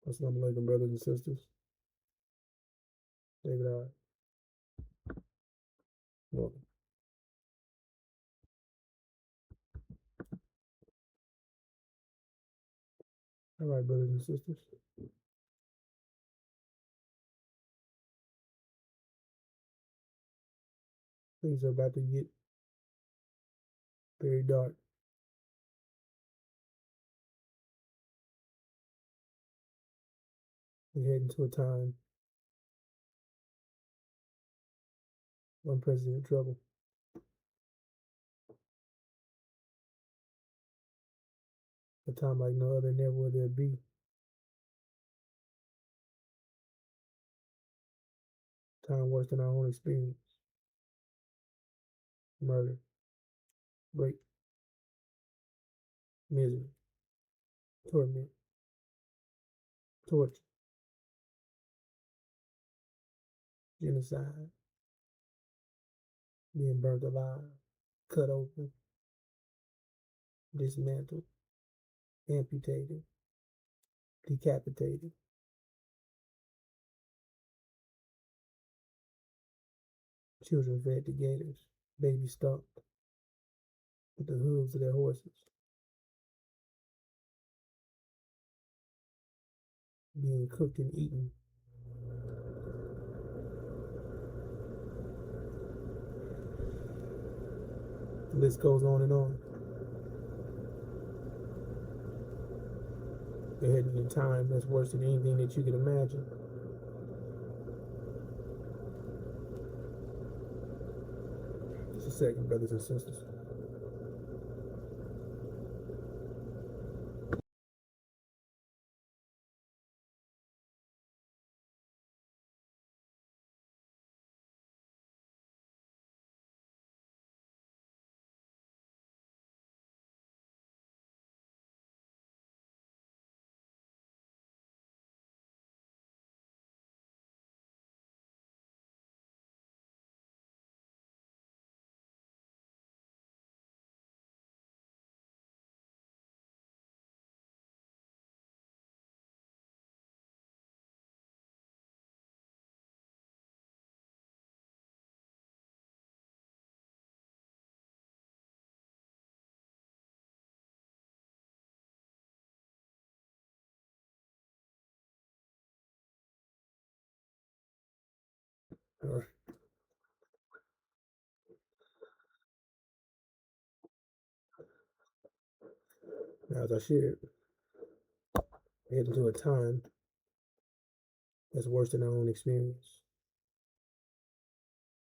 Assalamu alaikum, brothers and sisters. David, welcome. All right, brothers and sisters. Things are about to get very dark. We're heading to a time of unprecedented trouble. A time like no other, never will there be. Time worse than our own experience. Murder, rape, misery, torment, torture, genocide, being burnt alive, cut open, dismantled, amputated, decapitated. Children fed to gators, babies stomped with the hooves of their horses. Being cooked and eaten. The list goes on and on. We're heading in time that's worse than anything that you can imagine. Just a second, brothers and sisters. All right. Now, as I shared, we're heading to a time that's worse than our own experience,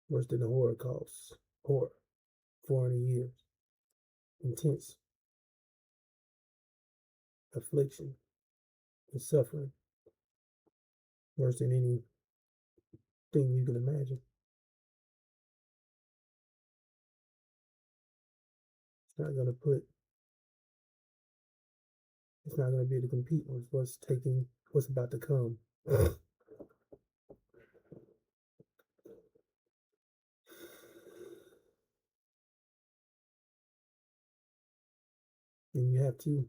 worse than the Holocaust, horror, 400 years, intense affliction and suffering, worse than anything you can imagine. It's not going to be able to compete with what's about to come. And you have to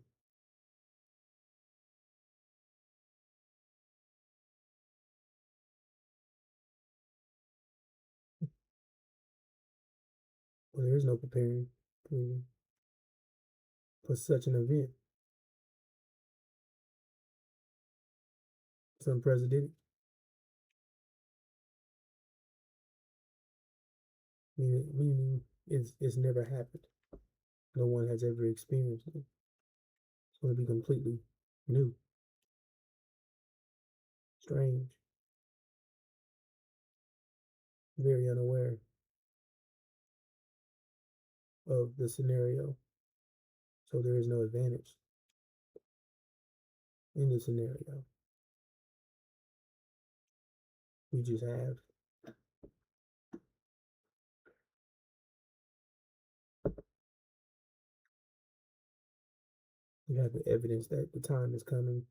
well, there is no preparing for such an event. It's unprecedented. Meaning it's never happened. No one has ever experienced it. It's going to be completely new, strange, very unaware of the scenario. So there is no advantage in the scenario. We just have the evidence that the time is coming,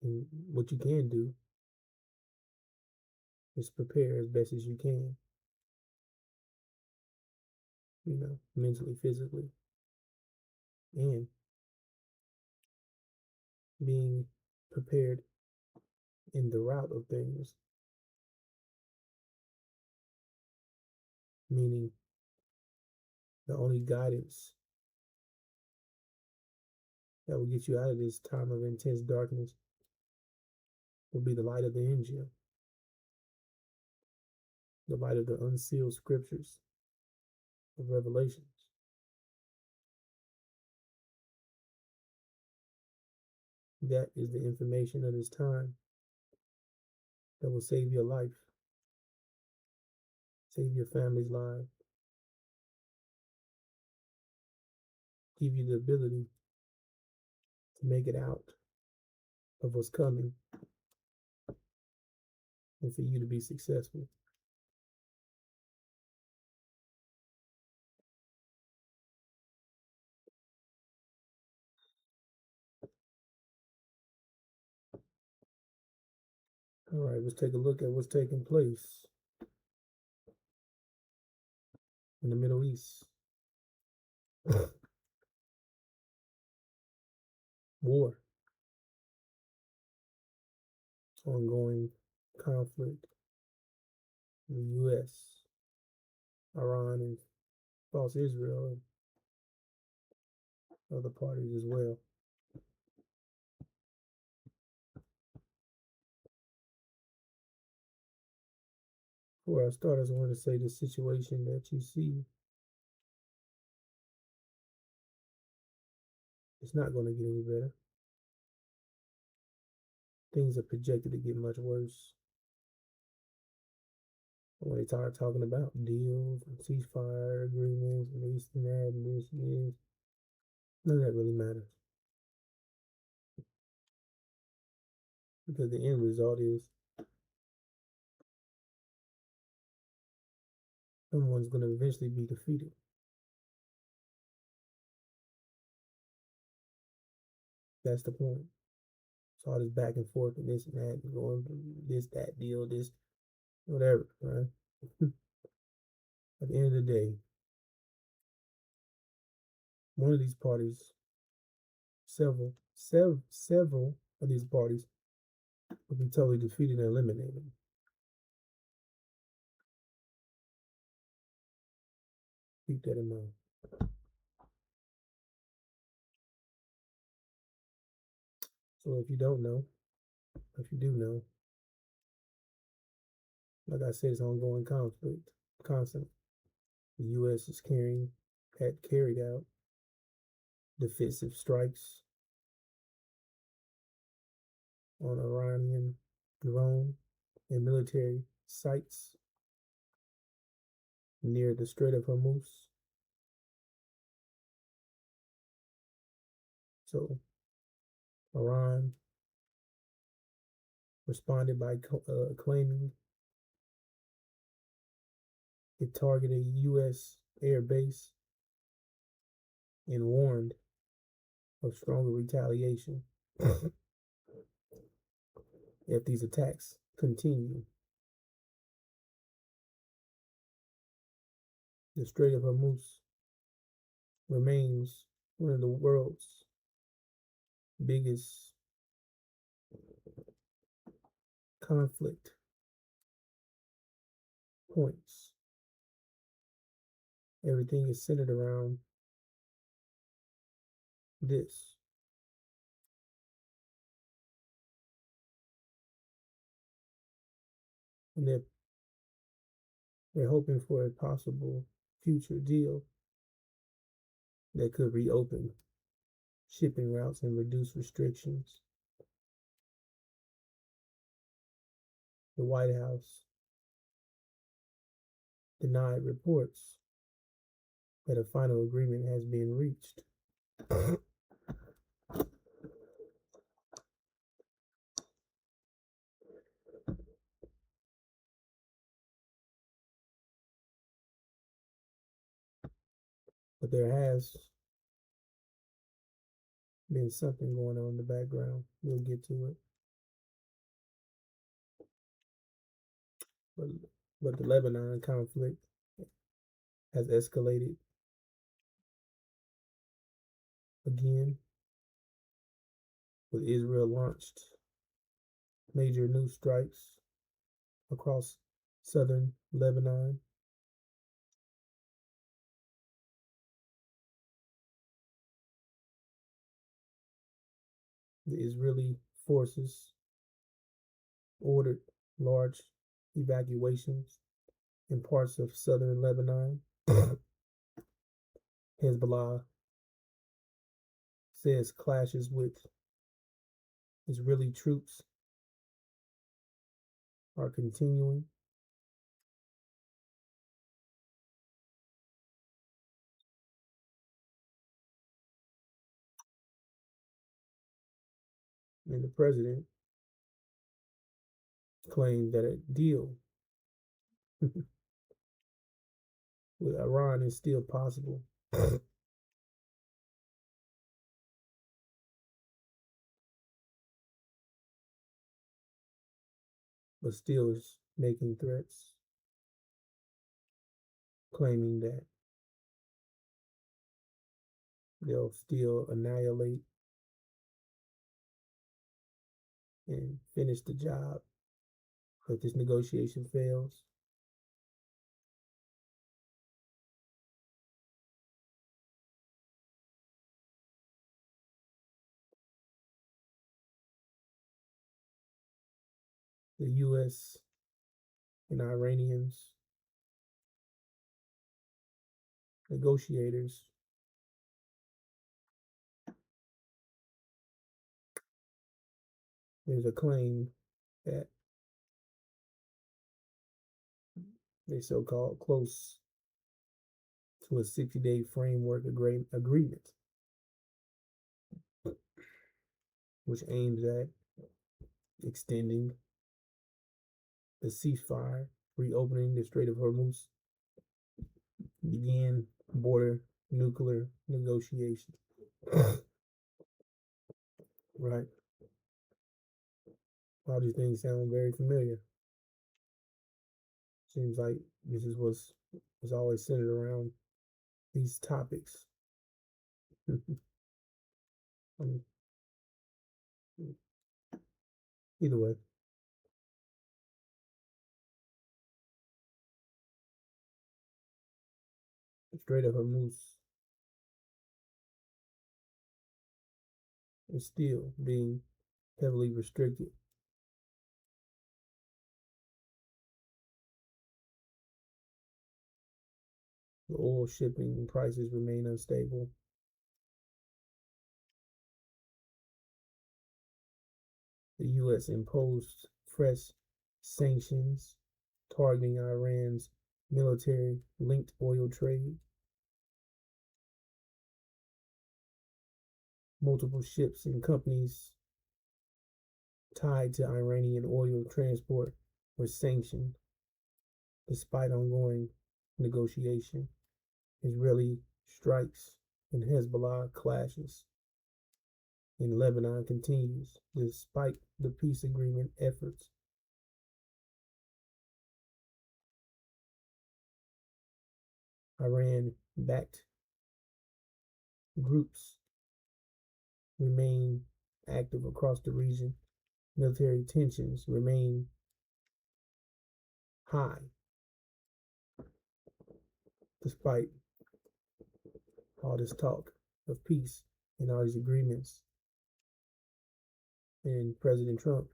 and what you can do is prepare as best as you can, mentally, physically, and being prepared in the route of things, meaning the only guidance that will get you out of this time of intense darkness will be the light of the Injil, the light of the unsealed scriptures of Revelations. That is the information of this time that will save your life, save your family's life, give you the ability to make it out of what's coming and for you to be successful. All right, let's take a look at what's taking place in the Middle East. War, ongoing conflict in the U.S., Iran, and across Israel, and other parties as well. Before I start, I just want to say the situation that you see, it's not going to get any better. Things are projected to get much worse. When they start talking about deals and ceasefire agreements and this and that and this and this, none of that really matters. Because the end result is someone's going to eventually be defeated. That's the point. So all this back and forth and this and that, and going this, that deal, this, whatever, right? At the end of the day, one of these parties, several of these parties will be totally defeated and eliminated. Keep that in mind. So if you don't know, if you do know, like I said, it's ongoing conflict, constant. The U.S. is carried out defensive strikes on Iranian drone and military sites near the Strait of Hormuz. So Iran responded by claiming it targeted a U.S. air base and warned of stronger retaliation if these attacks continue. The Strait of Hormuz remains one of the world's biggest conflict points. Everything is centered around this. And they're hoping for a possible future deal that could reopen shipping routes and reduce restrictions. The White House denied reports that a final agreement has been reached. But there has been something going on in the background. We'll get to it. But the Lebanon conflict has escalated again, with Israel launched major new strikes across southern Lebanon. The Israeli forces ordered large evacuations in parts of southern Lebanon. Hezbollah says clashes with Israeli troops are continuing. And the president claimed that a deal with Iran is still possible, but still is making threats, claiming that they'll still annihilate and finish the job if this negotiation fails. The U.S. and Iranians negotiators there's a claim that they so-called close to a 60-day framework agreement, which aims at extending the ceasefire, reopening the Strait of Hormuz, begin border nuclear negotiations. Right? All these things sound very familiar. Seems like this is what's always centered around these topics. Either way, the Strait of Hormuz is still being heavily restricted. The oil shipping prices remain unstable. The U.S. imposed fresh sanctions targeting Iran's military linked oil trade. Multiple ships and companies tied to Iranian oil transport were sanctioned despite ongoing negotiation. Israeli strikes and Hezbollah clashes in Lebanon continues despite the peace agreement efforts. Iran-backed groups remain active across the region. Military tensions remain high despite all this talk of peace and all these agreements. And President Trump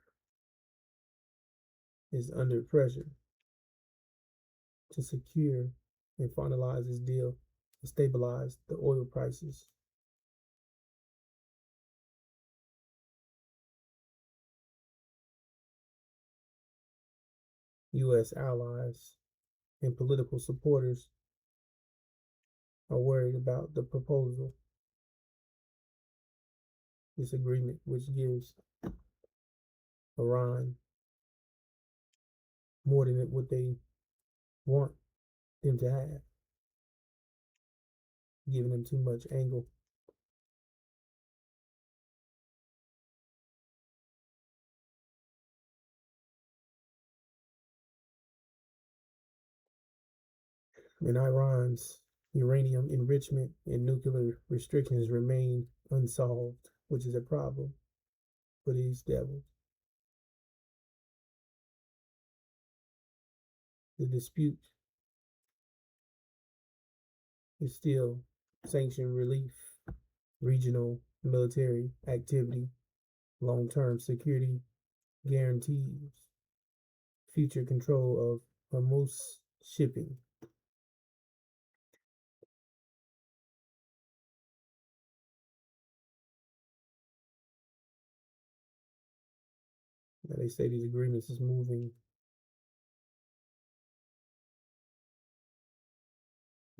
is under pressure to secure and finalize this deal to stabilize the oil prices. U.S. allies and political supporters are worried about the proposal, this agreement, which gives Iran more than what they want them to have, giving them too much angle. And Iran's uranium enrichment and nuclear restrictions remain unsolved, which is a problem for these devils. the dispute is still sanction relief, regional military activity, long-term security guarantees, future control of Hormuz shipping. Now they say these agreements is moving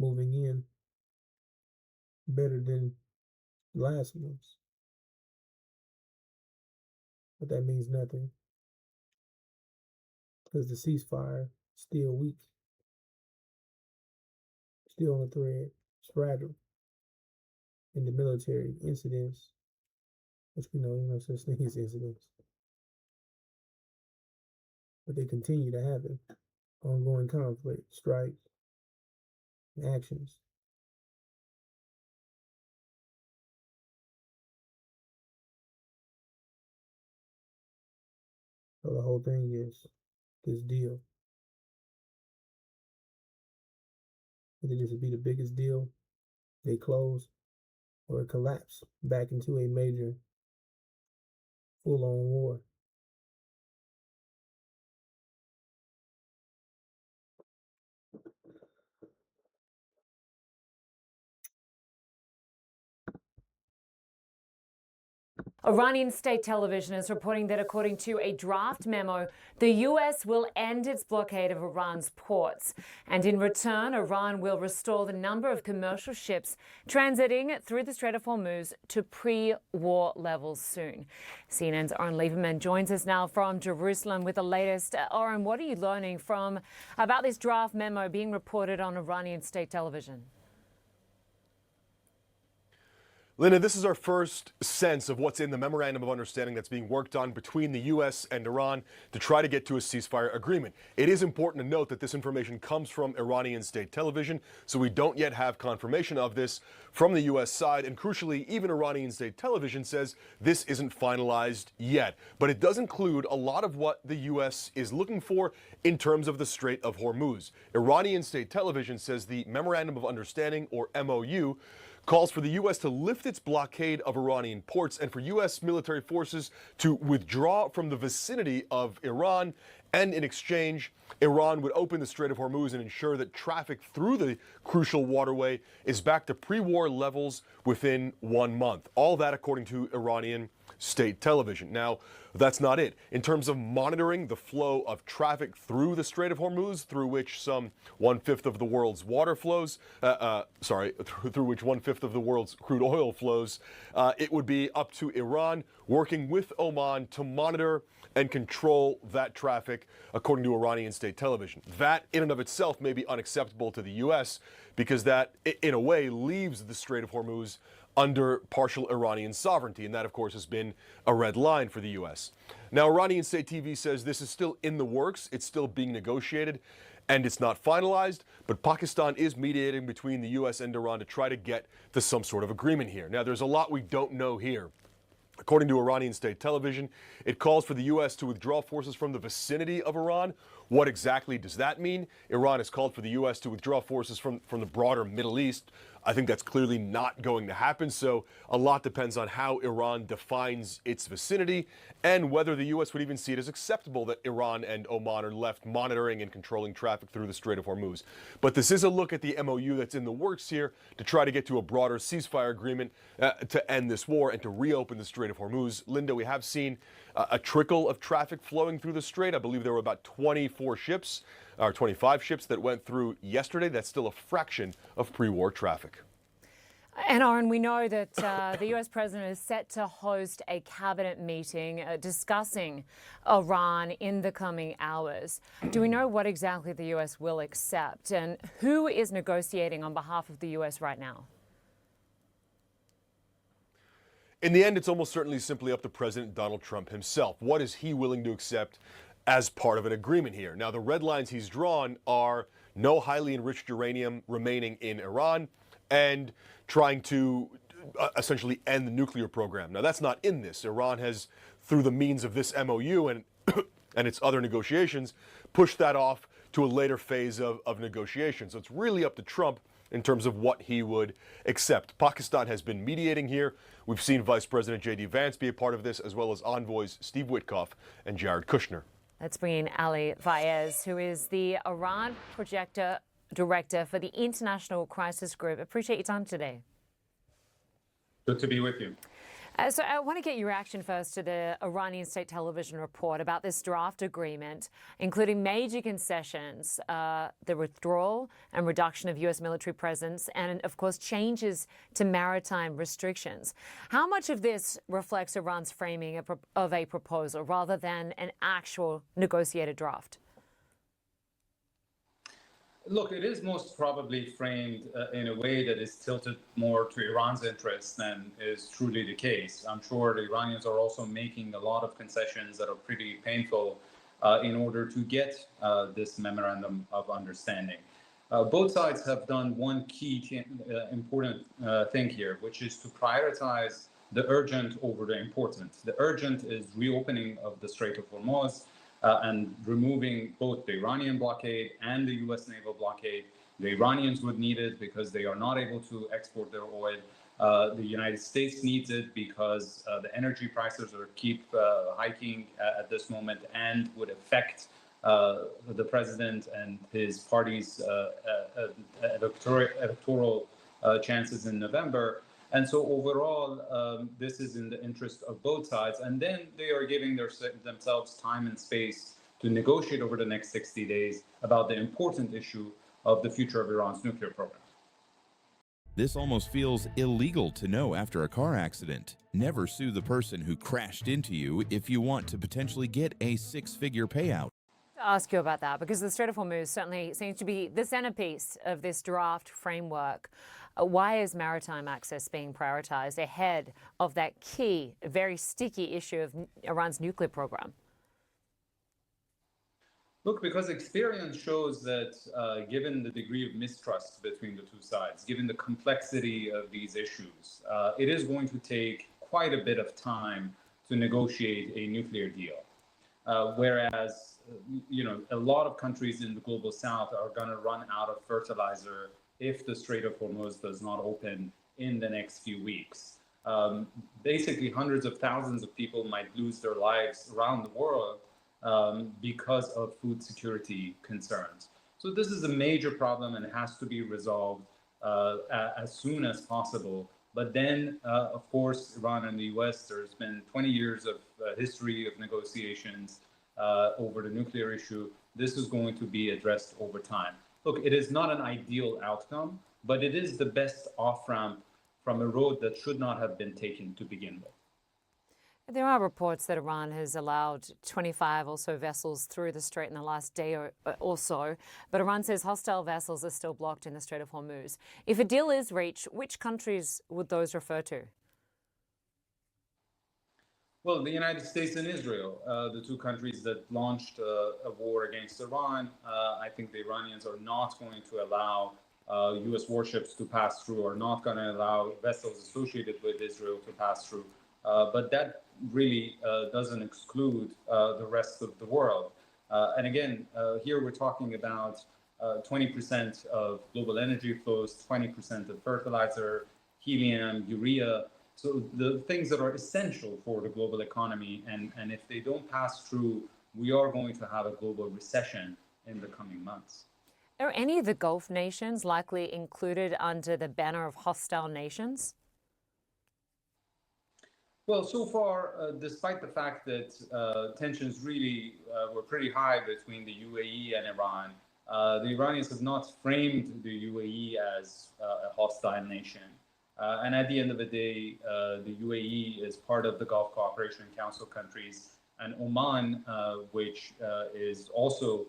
in better than last ones. But that means nothing because the ceasefire is still weak, still on the thread, it's fragile. And the military incidents, which we know no such thing as incidents, but they continue to happen. Ongoing conflict, strikes, actions. So the whole thing is this deal. Either this would be the biggest deal they close, or it collapse back into a major full-on war. Iranian state television is reporting that according to a draft memo, the U.S. will end its blockade of Iran's ports. And in return, Iran will restore the number of commercial ships transiting through the Strait of Hormuz to pre-war levels soon. CNN's Oren Lieberman joins us now from Jerusalem with the latest. Oren, what are you learning about this draft memo being reported on Iranian state television? Linda, this is our first sense of what's in the memorandum of understanding that's being worked on between the U.S. and Iran to try to get to a ceasefire agreement. It is important to note that this information comes from Iranian state television, so we don't yet have confirmation of this from the U.S. side. And crucially, even Iranian state television says this isn't finalized yet. But it does include a lot of what the U.S. is looking for in terms of the Strait of Hormuz. Iranian state television says the memorandum of understanding, or MOU, calls for the U.S. to lift its blockade of Iranian ports and for U.S. military forces to withdraw from the vicinity of Iran. And in exchange, Iran would open the Strait of Hormuz and ensure that traffic through the crucial waterway is back to pre-war levels within 1 month. All that according to Iranian state television. Now, that's not it. In terms of monitoring the flow of traffic through the Strait of Hormuz, through which some 1/5 of the world's water flows, through which 1/5 of the world's crude oil flows, it would be up to Iran working with Oman to monitor and control that traffic, according to Iranian state television. That, in and of itself, may be unacceptable to the U.S. because that, in a way, leaves the Strait of Hormuz under partial Iranian sovereignty, and that, of course, has been a red line for the U.S. Now, Iranian state TV says this is still in the works, it's still being negotiated, and it's not finalized, but Pakistan is mediating between the U.S. and Iran to try to get to some sort of agreement here. Now, there's a lot we don't know here. According to Iranian state television, it calls for the U.S. to withdraw forces from the vicinity of Iran. What exactly does that mean? Iran has called for the U.S. to withdraw forces from the broader Middle East. I think that's clearly not going to happen, so a lot depends on how Iran defines its vicinity and whether the U.S. would even see it as acceptable that Iran and Oman are left monitoring and controlling traffic through the Strait of Hormuz. But this is a look at the MOU that's in the works here to try to get to a broader ceasefire agreement to end this war and to reopen the Strait of Hormuz. Linda, we have seen a trickle of traffic flowing through the strait. I believe there were about 24 ships, or 25 ships that went through yesterday. That's still a fraction of pre-war traffic. And Oren, we know that the U.S. president is set to host a cabinet meeting discussing Iran in the coming hours. Do we know what exactly the U.S. will accept, and who is negotiating on behalf of the U.S. right now? In the end, it's almost certainly simply up to President Donald Trump himself. What is he willing to accept as part of an agreement here? Now, the red lines he's drawn are no highly enriched uranium remaining in Iran and trying to essentially end the nuclear program. Now, that's not in this. Iran has, through the means of this MOU and its other negotiations, pushed that off to a later phase of negotiations. So it's really up to Trump in terms of what he would accept. Pakistan has been mediating here. We've seen Vice President J.D. Vance be a part of this, as well as envoys Steve Witkoff and Jared Kushner. Let's bring in Ali Fayez, who is the Iran Projector Director for the International Crisis Group. Appreciate your time today. Good to be with you. So I want to get your reaction first to the Iranian state television report about this draft agreement, including major concessions, the withdrawal and reduction of U.S. military presence, and, of course, changes to maritime restrictions. How much of this reflects Iran's framing of a proposal rather than an actual negotiated draft? Look, it is most probably framed in a way that is tilted more to Iran's interests than is truly the case. I'm sure the Iranians are also making a lot of concessions that are pretty painful in order to get this memorandum of understanding. Both sides have done one key important thing here, which is to prioritize the urgent over the important. The urgent is reopening of the Strait of Hormuz, and removing both the Iranian blockade and the U.S. naval blockade. The Iranians would need it because they are not able to export their oil. The United States needs it because the energy prices keep hiking at this moment and would affect the president and his party's electoral chances in November. And so overall, this is in the interest of both sides. And then they are giving themselves time and space to negotiate over the next 60 days about the important issue of the future of Iran's nuclear program. This almost feels illegal to know after a car accident. Never sue the person who crashed into you if you want to potentially get a six-figure payout. To ask you about that, because the Strait of Hormuz certainly seems to be the centerpiece of this draft framework. Why is maritime access being prioritized ahead of that key, very sticky issue of Iran's nuclear program? Look, because experience shows that given the degree of mistrust between the two sides, given the complexity of these issues, it is going to take quite a bit of time to negotiate a nuclear deal. Whereas, a lot of countries in the global south are going to run out of fertilizer if the Strait of Hormuz does not open in the next few weeks. Basically, hundreds of thousands of people might lose their lives around the world because of food security concerns. So this is a major problem and it has to be resolved as soon as possible. But then, of course, Iran and the US, there's been 20 years of history of negotiations over the nuclear issue. This is going to be addressed over time. Look, it is not an ideal outcome, but it is the best off-ramp from a road that should not have been taken to begin with. There are reports that Iran has allowed 25 or so vessels through the strait in the last day or so, but Iran says hostile vessels are still blocked in the Strait of Hormuz. If a deal is reached, which countries would those refer to? Well, the United States and Israel, the two countries that launched a war against Iran. I think the Iranians are not going to allow U.S. warships to pass through, or not going to allow vessels associated with Israel to pass through. But that really doesn't exclude the rest of the world. And again, here we're talking about 20% of global energy flows, 20% of fertilizer, helium, urea. So the things that are essential for the global economy, and if they don't pass through, we are going to have a global recession in the coming months. Are any of the Gulf nations likely included under the banner of hostile nations? Well, so far, despite the fact that tensions really were pretty high between the UAE and Iran, the Iranians have not framed the UAE as a hostile nation. And at the end of the day, the UAE is part of the Gulf Cooperation Council countries, and Oman, which is also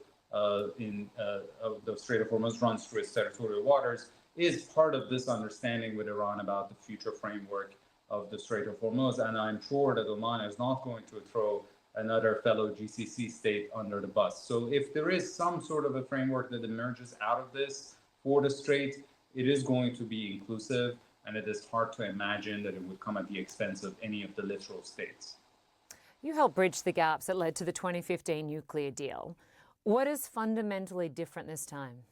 in the Strait of Hormuz runs through its territorial waters, is part of this understanding with Iran about the future framework of the Strait of Hormuz. And I'm sure that Oman is not going to throw another fellow GCC state under the bus. So if there is some sort of a framework that emerges out of this for the Strait, it is going to be inclusive. And it is hard to imagine that it would come at the expense of any of the littoral states. You helped bridge the gaps that led to the 2015 nuclear deal. What is fundamentally different this time?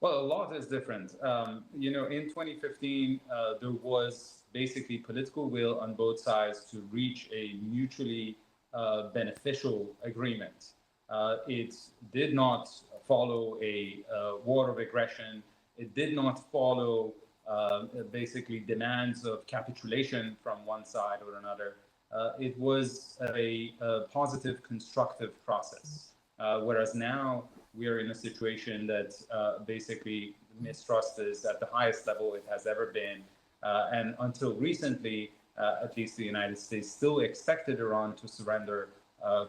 Well, a lot is different. In 2015, there was basically political will on both sides to reach a mutually beneficial agreement. It did not follow a war of aggression. It did not follow basically demands of capitulation from one side or another. It was a positive, constructive process. Whereas now we are in a situation that basically mistrust is at the highest level it has ever been. And until recently, at least the United States still expected Iran to surrender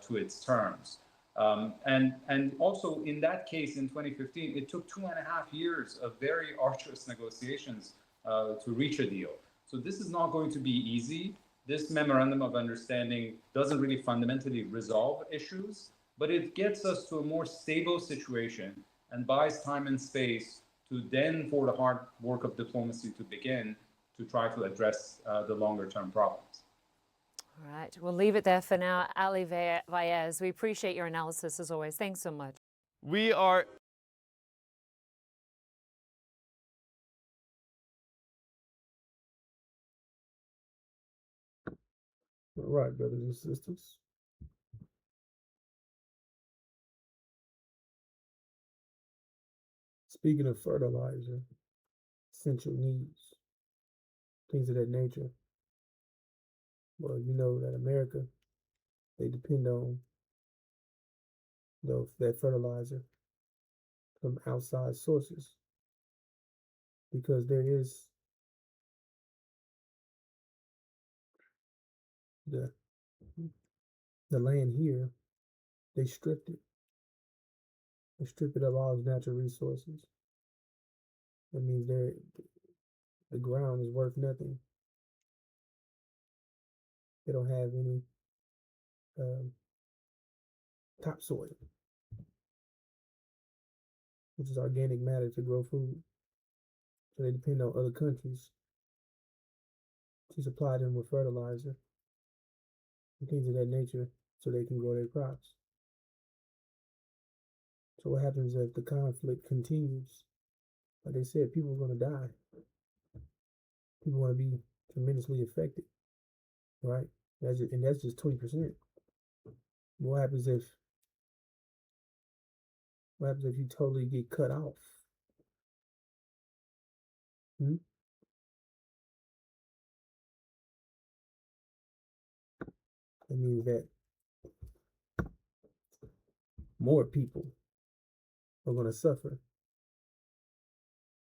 to its terms. And also in that case in 2015, it took 2.5 years of very arduous negotiations to reach a deal. So this is not going to be easy. This memorandum of understanding doesn't really fundamentally resolve issues, but it gets us to a more stable situation and buys time and space to then for the hard work of diplomacy to begin to try to address the longer term problems. All right, we'll leave it there for now. Ali Vaez, we appreciate your analysis as always. Thanks so much. We are All right, brothers and sisters. Speaking of fertilizer, essential needs, things of that nature. Well, you know that America, they depend on that fertilizer from outside sources because there is the land here, they stripped it. They strip it of all its natural resources. That means the ground is worth nothing. They don't have any topsoil, which is organic matter to grow food. So they depend on other countries to supply them with fertilizer and things of that nature so they can grow their crops. So what happens if the conflict continues? Like they said, people are going to die. People are going to be tremendously affected, right? That's just 20%. What happens if you totally get cut off? That means that more people are going to suffer.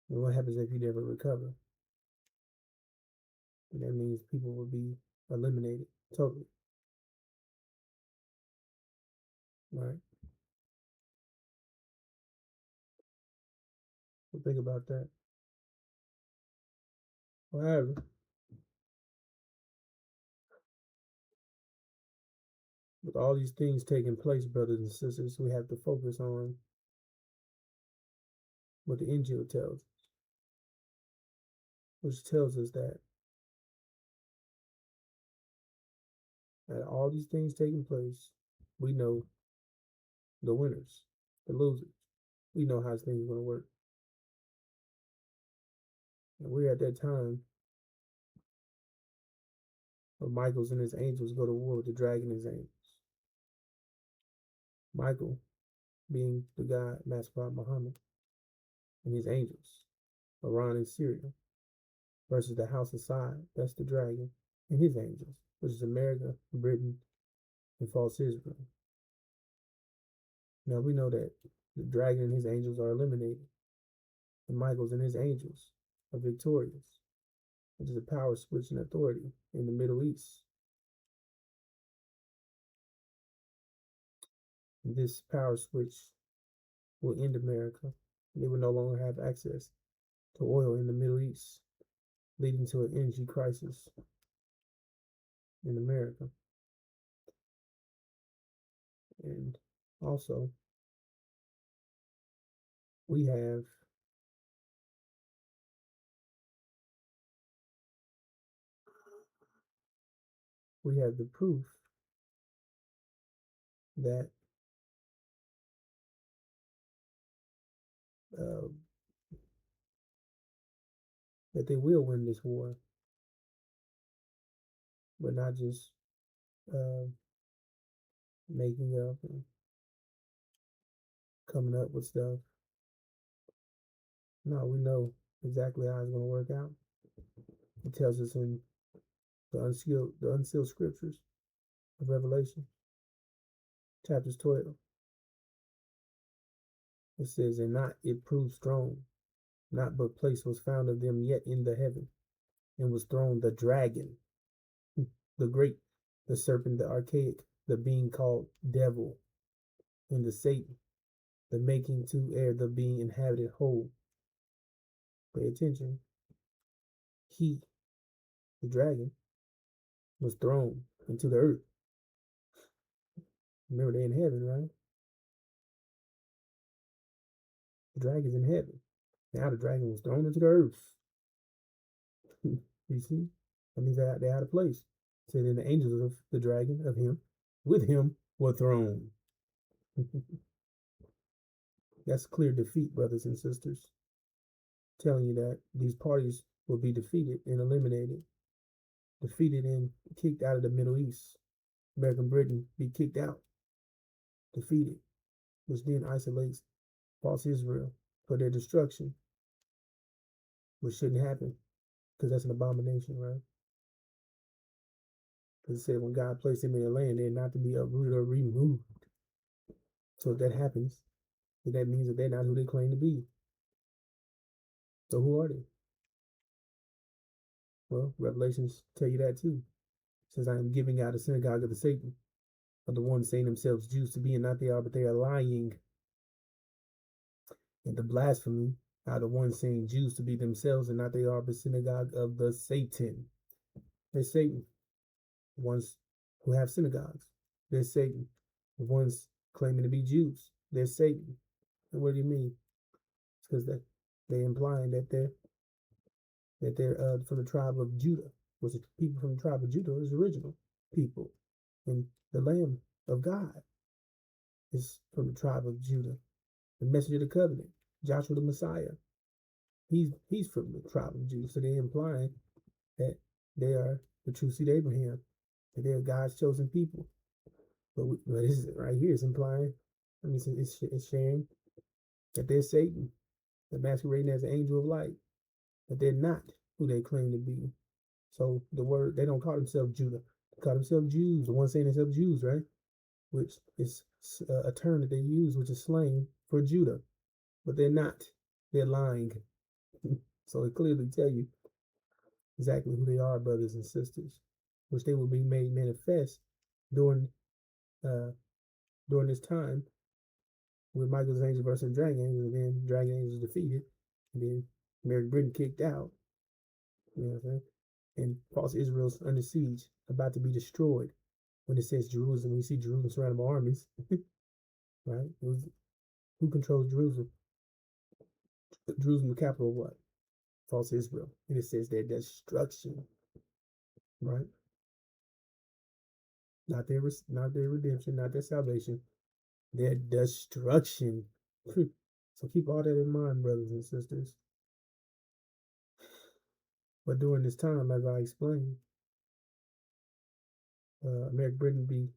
And what happens if you never recover? And that means people will be eliminated totally. Right? So think about that. However, with all these things taking place, brothers and sisters, we have to focus on what the Injil tells us, which tells us that all these things taking place, we know the winners, the losers. We know how things are going to work. And we're at that time where Michael's and his angels go to war with the dragon and his angels. Michael being the God, Master Prophet Muhammad, and his angels, Iran and Syria, versus the House of Side, that's the dragon, and his angels, which is America, Britain, and false Israel. Now we know that the dragon and his angels are eliminated, and Michael's and his angels are victorious, which is a power switch in authority in the Middle East. And this power switch will end America. They will no longer have access to oil in the Middle East, leading to an energy crisis in America. And also, we have the proof that uh, that they will win this war, but not just uh, making up and coming up with stuff. No, we know exactly how it's going to work out. It tells us in the unsealed scriptures of Revelation, chapters 12. It says, and not it proved strong, not but place was found of them yet in the heaven, and was thrown the dragon, the great, the serpent, the archaic, the being called devil, and the Satan, the making to air, the being inhabited whole. Pay attention. He, the dragon, was thrown into the earth. Remember, they're in heaven, right? The dragon's in heaven. Now the dragon was thrown into the earth. You see? That means they had a place. So then the angels of the dragon, of him, with him, were thrown. That's clear defeat, brothers and sisters. Telling you that these parties will be defeated and eliminated. Defeated and kicked out of the Middle East. American Britain be kicked out. Defeated. Which then isolates false Israel for their destruction. Which shouldn't happen. Because that's an abomination, right? Because it said when God placed them in their land, they're not to be uprooted or removed. So if that happens, then that means that they're not who they claim to be. So who are they? Well, Revelations tell you that too. It says, I am giving out a synagogue of the Satan, of the ones saying themselves Jews to be, and not they are, but they are lying. And the blasphemy are the ones saying Jews to be themselves, and not they are, but synagogue of the Satan. There's Satan. The ones who have synagogues. There's Satan. The ones claiming to be Jews. There's Satan. And what do you mean? It's because they're implying that they're from the tribe of Judah, which the people from the tribe of Judah is original people, and the Lamb of God is from the tribe of Judah. The messenger of the covenant, Joshua the Messiah, he's from the tribe of Judah. So they're implying that they are the true seed of Abraham, that they are God's chosen people. But this is right here is implying, I mean, it's sharing that they're Satan, the masquerading as an angel of light, that they're not who they claim to be. So the word, they don't call themselves Judah, they call themselves Jews, the ones saying themselves Jews, right? Which is a term that they use, which is slang for Judah, but they're not. They're lying. So it clearly tell you exactly who they are, brothers and sisters, which they will be made manifest during this time with Michael's angel versus dragon angel, and then dragon angel is defeated, and then American Britain kicked out. You know what I'm saying? And false Israel's under siege, about to be destroyed. When it says Jerusalem, we see Jerusalem surrounded by armies, right? Who controls Jerusalem? Jerusalem, the capital of what? False Israel. And it says their destruction, right? Not their redemption, not their salvation, their destruction. So keep all that in mind, brothers and sisters. But during this time, as I explained, American Britain be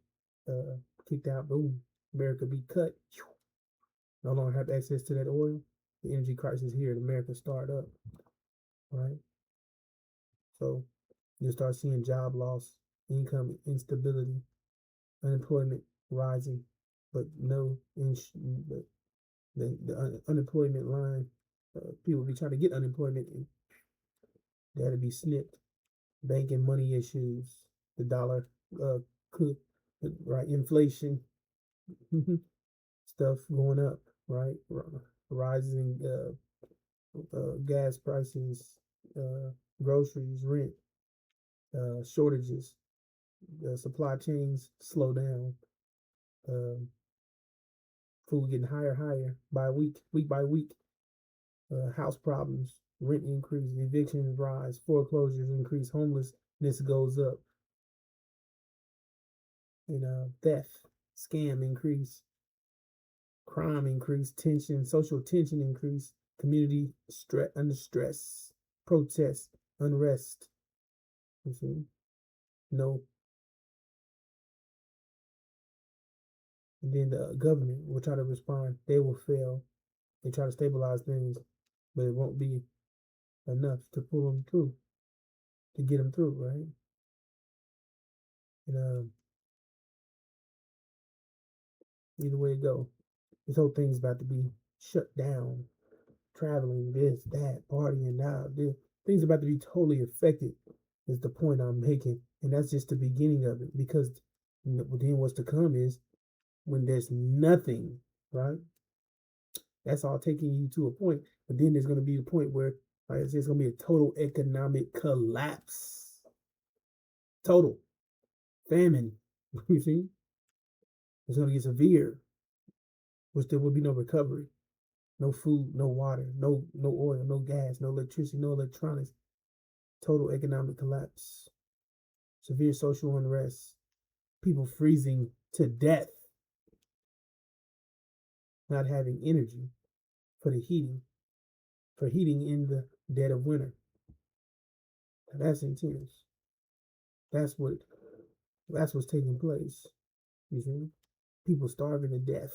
kicked out, boom. America be cut. No longer have access to that oil. The energy crisis here in America start up, right? So you'll start seeing job loss, income instability, unemployment rising, but no, the unemployment line, people be trying to get unemployment, and that'll be snipped. Banking money issues, the dollar right, inflation, stuff going up, right? Rising gas prices, groceries, rent, shortages, supply chains slow down, food getting higher by week by week, house problems, rent increase, evictions rise, foreclosures increase, homelessness goes up, and theft, scam increase, crime increase, tension, social tension increase, community under stress, protest, unrest. You see? No. And then the government will try to respond. They will fail. They try to stabilize things, but it won't be enough to pull them through, to get them through, right? And either way it go, this whole thing's about to be shut down. Traveling, this, that, partying now, this things about to be totally affected. Is the point I'm making, and that's just the beginning of it. Because then what's to come is when there's nothing, right? That's all taking you to a point, but then there's going to be a point where, like I said, it's going to be a total economic collapse, total famine. You see, it's going to get severe, which there will be no recovery, no food, no water, no oil, no gas, no electricity, no electronics. Total economic collapse, severe social unrest, people freezing to death, not having energy for heating in the dead of winter. Now that's intense. That's what's taking place. You see, people starving to death.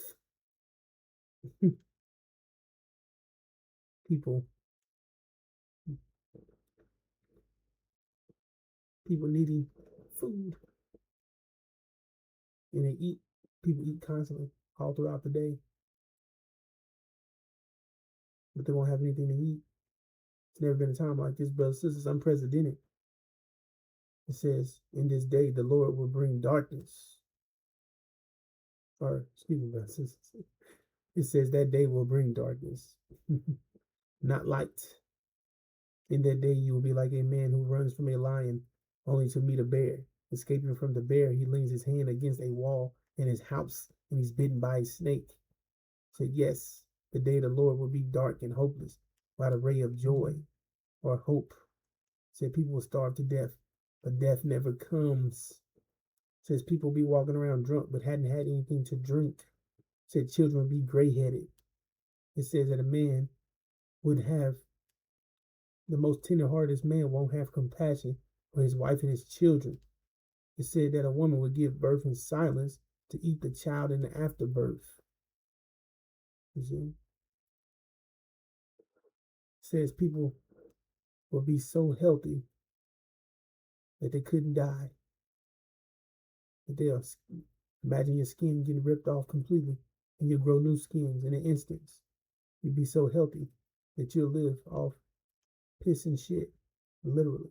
people needing food, and people eat constantly all throughout the day, but they won't have anything to eat. It's never been a time like this, brothers and sisters. Unprecedented. It says, in this day, the Lord will bring darkness. Or, excuse me, brothers and sisters. It says that day will bring darkness, not light. In that day, you will be like a man who runs from a lion only to meet a bear. Escaping from the bear, he leans his hand against a wall in his house, and he's bitten by a snake. So yes, the day of the Lord will be dark and hopeless, without a ray of joy or hope. Said people will starve to death, but death never comes. Says people will be walking around drunk, but hadn't had anything to drink. Said children will be gray-headed. It says that a man would have, the most tender-hearted man won't have compassion for his wife and his children. It said that a woman would give birth in silence to eat the child in the afterbirth. You see? It says people will be so healthy that they couldn't die. That they'll imagine your skin getting ripped off completely, and you'll grow new skins in an instant. You'll be so healthy that you'll live off piss and shit, literally.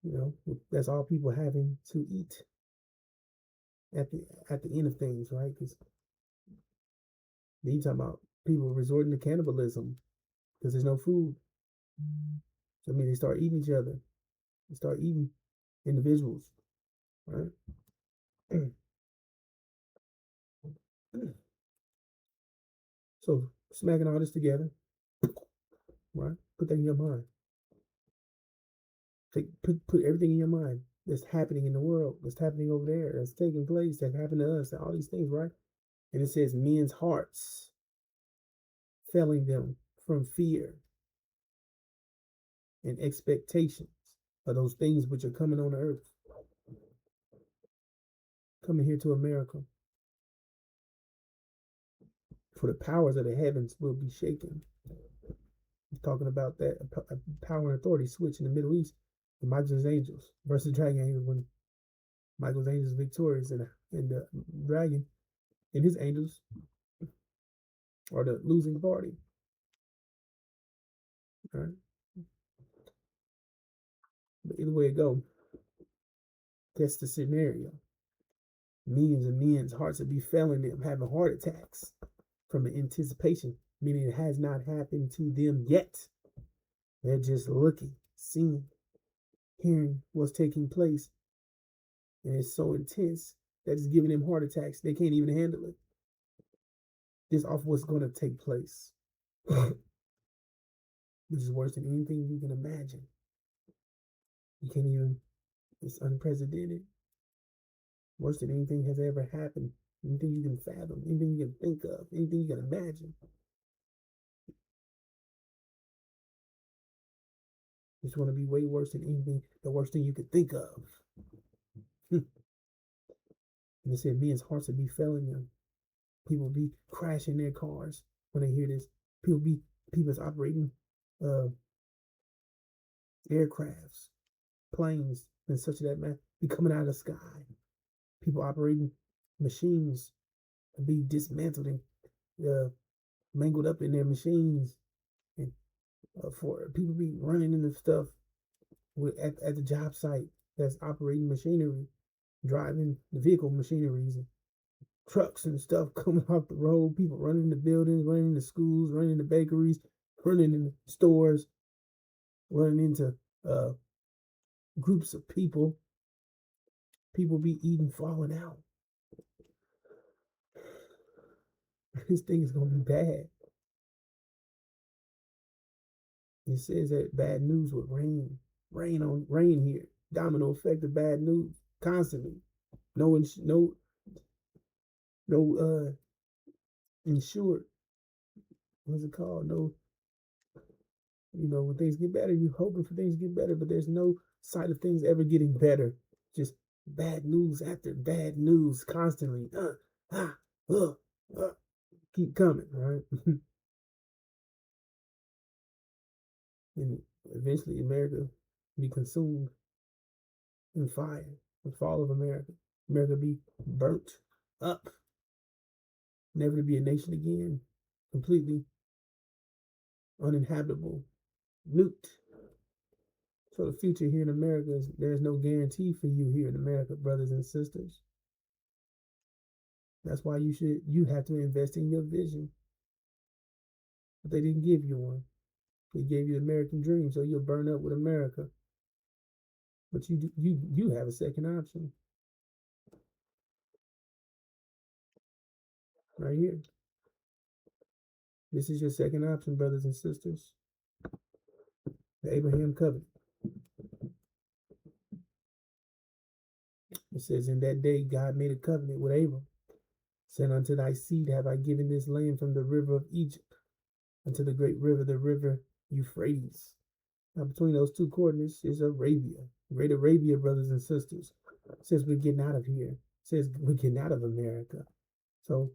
You know, that's all people having to eat at the end of things, right? Because you talking about people resorting to cannibalism because there's no food. So I mean, they start eating each other. They start eating individuals, right? So smacking all this together, right? Put that in your mind. Put everything in your mind that's happening in the world, that's happening over there, that's taking place, that happened to us, all these things, right? And it says men's hearts failing them from fear and expectations of those things which are coming on the earth, coming here to America. For the powers of the heavens will be shaken. He's talking about that power and authority switch in the Middle East. Michael's angels versus dragon angels, when Michael's angels victorious and the dragon and his angels are the losing party. All right. But either way it go, that's the scenario. Millions and men's hearts will be failing them, having heart attacks from the anticipation, meaning it has not happened to them yet. They're just looking, seeing, hearing what's taking place, and it's so intense that it's giving them heart attacks. They can't even handle it. Just off what's going to take place, which is worse than anything you can imagine. You can't even. It's unprecedented. Worse than anything has ever happened. Anything you can fathom, anything you can think of, anything you can imagine. It's going to be way worse than anything, the worst thing you could think of. And they said men's hearts would be failing them. People be crashing their cars when they hear this. People's operating aircrafts, planes, and such of that man be coming out of the sky. People operating machines and be dismantled and mangled up in their machines, and for people be running into stuff at the job site that's operating machinery, driving the vehicle machineries and trucks and stuff coming off the road, people running into buildings, running into schools, running into bakeries, running into stores, running into groups of people be eating, falling out. This thing is gonna be bad. It says that bad news would rain here. Domino effect of bad news constantly. No insured. What's it called? No, when things get better, you're hoping for things to get better, but there's no sight of things ever getting better. Just bad news after bad news constantly. Keep coming, right? And eventually America be consumed in fire. The fall of America. America be burnt up. Never to be a nation again. Completely uninhabitable. Nuked. So the future here in America there's no guarantee for you here in America, brothers and sisters. That's why you have to invest in your vision. But they didn't give you one. They gave you the American dream, so you'll burn up with America. But you have a second option. Right here. This is your second option, brothers and sisters. The Abraham covenant. It says, in that day God made a covenant with Abram, saying, unto thy seed have I given this land from the river of Egypt unto the great river, the river Euphrates. Now between those two coordinates is Arabia, great Arabia, brothers and sisters. It says we're getting out of here. It says we're getting out of America. So,